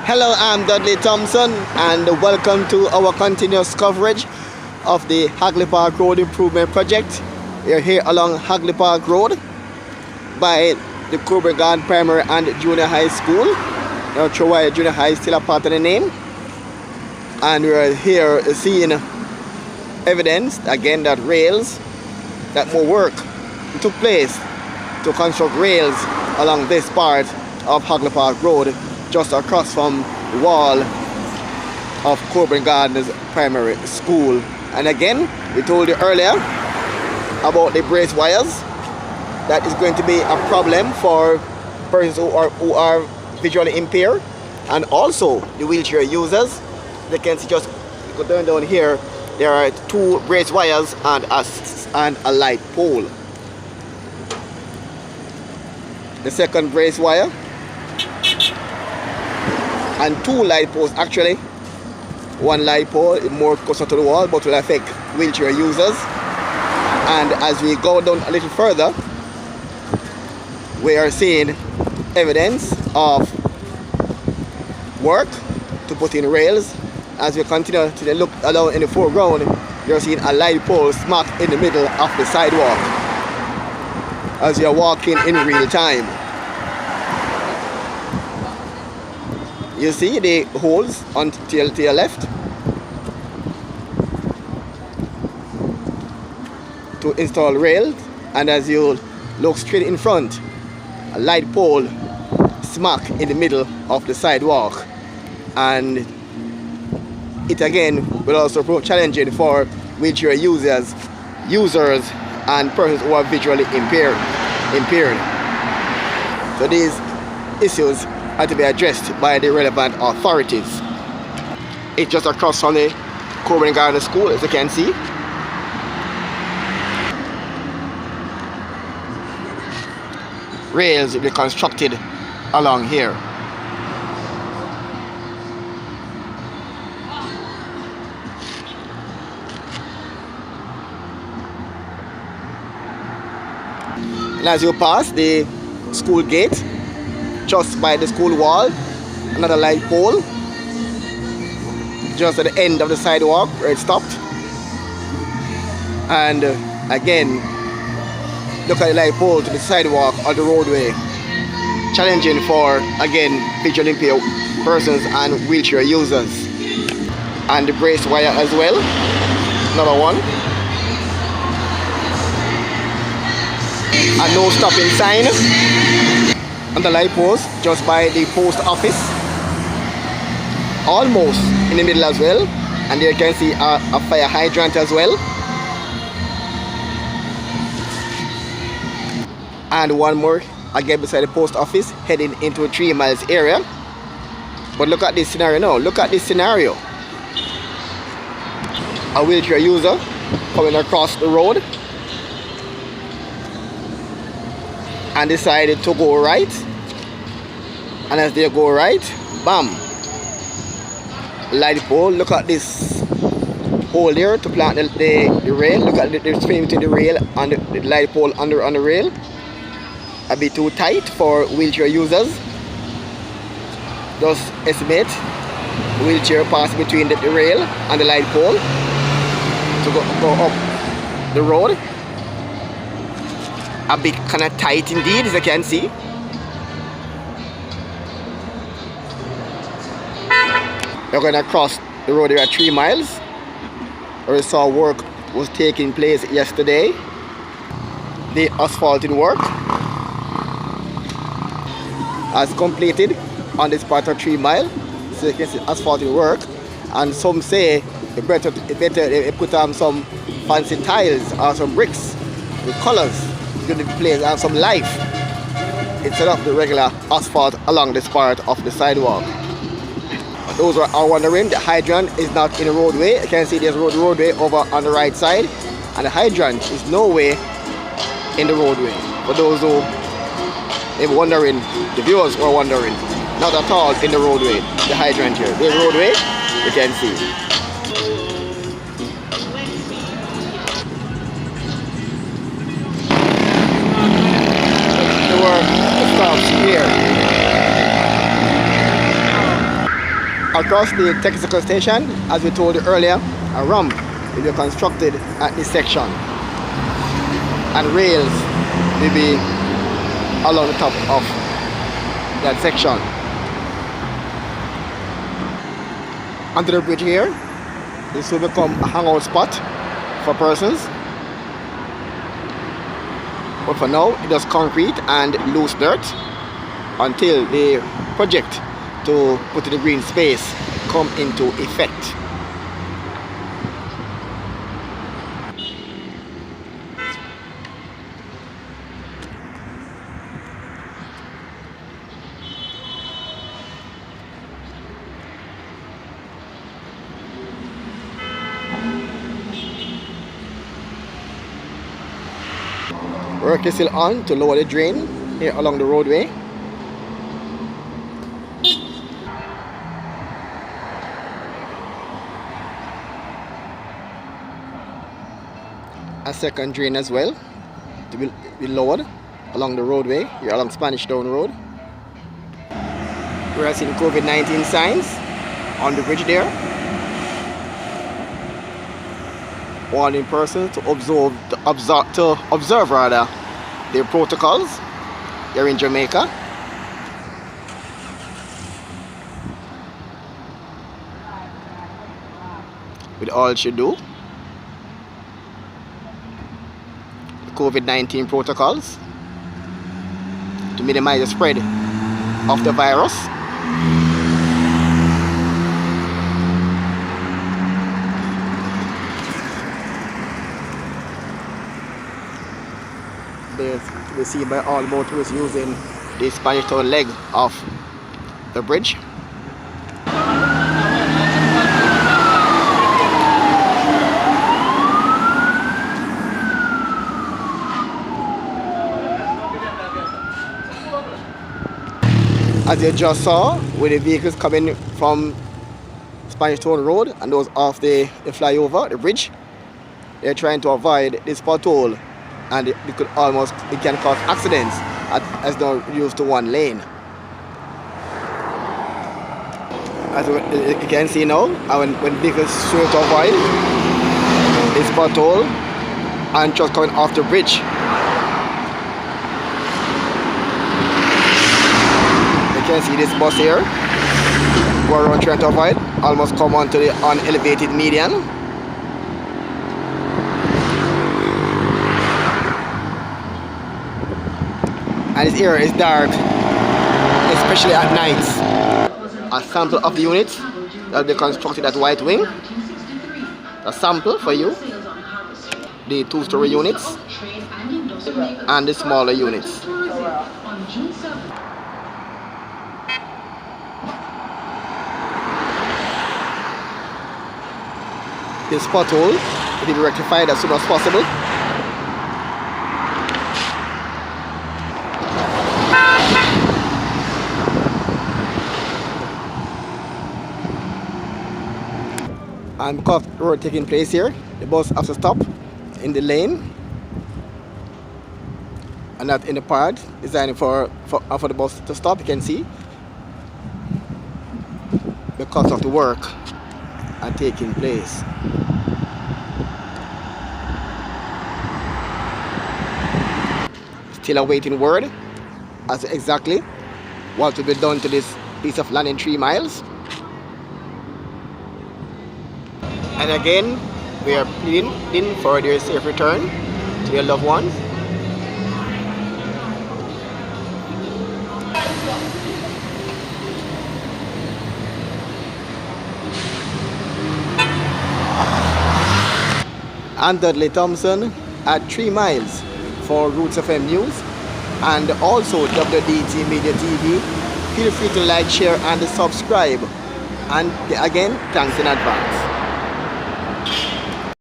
Hello, I'm Dudley Thompson and welcome to our continuous coverage of the Hagley ParK Road Improvement Project. We are here along Hagley ParK Road by the Coburg Primary and Junior High School. Not sure why Junior High is still a part of the name. And we are here seeing evidence again that more work took place to construct rails along this part of Hagley ParK Road, just across from the wall of Coburg Gardens Primary School. And again, we told you earlier about the brace wires. That is going to be a problem for persons who are visually impaired, and also the wheelchair users. They can see, just go down here, there are two brace wires and a light pole. The second brace wire and two light poles. Actually, one light pole is more closer to the wall but will affect wheelchair users. And as we go down a little further, we are seeing evidence of work to put in rails. As we continue to look along in the foreground, you're seeing a light pole smack in the middle of the sidewalk as you're walking in real time. You see the holes to your left to install rails, and as you look straight in front, a light pole smack in the middle of the sidewalk, and it again will also prove challenging for wheelchair users and persons who are visually impaired. So these issues are to be addressed by the relevant authorities. It's just across from the Coburg Gardens School, as you can see. Rails will be constructed along here. And as you pass the school gate, just by the school wall, another light pole just at the end of the sidewalk where it stopped. And again, look at the light pole to the sidewalk or the roadway. Challenging for, again, visually impaired persons and wheelchair users. And the brace wire as well, another one. A no stopping sign on the light post just by the post office, almost in the middle as well. And there you can see a fire hydrant as well. And one more again beside the post office, heading into a 3 miles area. But look at this scenario now. Look at this scenario. A wheelchair user coming across the road and decided to go right, and as they go right, bam, light pole. Look at this hole there to plant the rail. Look at the space between the rail and the light pole on the rail. A bit too tight for wheelchair users. Just estimate the wheelchair pass between the rail and the light pole to go up the road. A bit kind of tight indeed, as you can see. We're going to cross the road here at 3 miles, where we saw work was taking place yesterday. The asphalting work has completed on this part of 3 mile. So you can see asphalting work, and some say it better put on some fancy tiles or some bricks with colors. Going to be placed and some life instead of the regular asphalt along this part of the sidewalk. Those who are wondering, the hydrant is not in the roadway. You can see there's roadway over on the right side, and the hydrant is nowhere in the roadway. For those who are wondering, the viewers who are wondering, not at all in the roadway. The hydrant here, there's roadway, you can see. Stops here. Across the technical station, as we told you earlier, a ramp will be constructed at this section, and rails will be along the top of that section. Under the bridge here, this will become a hangout spot for persons. But for now, it is concrete and loose dirt until the project to put in the green space come into effect. Work is still on to lower the drain here along the roadway. A second drain as well to be lowered along the roadway here along Spanish Town Road. We are seeing COVID-19 signs on the bridge there, warning persons to observe their protocols here in Jamaica. With all should do the COVID-19 protocols to minimize the spread of the virus. We see by all motorists using the Spanish Town leg of the bridge. As you just saw, with the vehicles coming from Spanish Town Road and those off the flyover, the bridge, they're trying to avoid this pothole, and it can cause accidents as they're used to one lane. As you can see now, when vehicles try to avoid this pothole and just coming off the bridge, you can see this bus here, we're trying to avoid, almost come onto the unelevated median. And this area is dark, especially at night. A sample of the units that will be constructed at White Wing. A sample for you. The two-story units and the smaller units. This pothole will be rectified as soon as possible. And because the road taking place here, the bus has to stop in the lane and not in the part designed for the bus to stop. You can see because of the work are taking place. Still awaiting word as to exactly what will be done to this piece of land in 3 miles. And again, we are pleading for their safe return to their loved ones. I'm Dudley Thompson at 3 miles for Roots FM News and also WDT Media TV. Feel free to like, share and subscribe. And again, thanks in advance.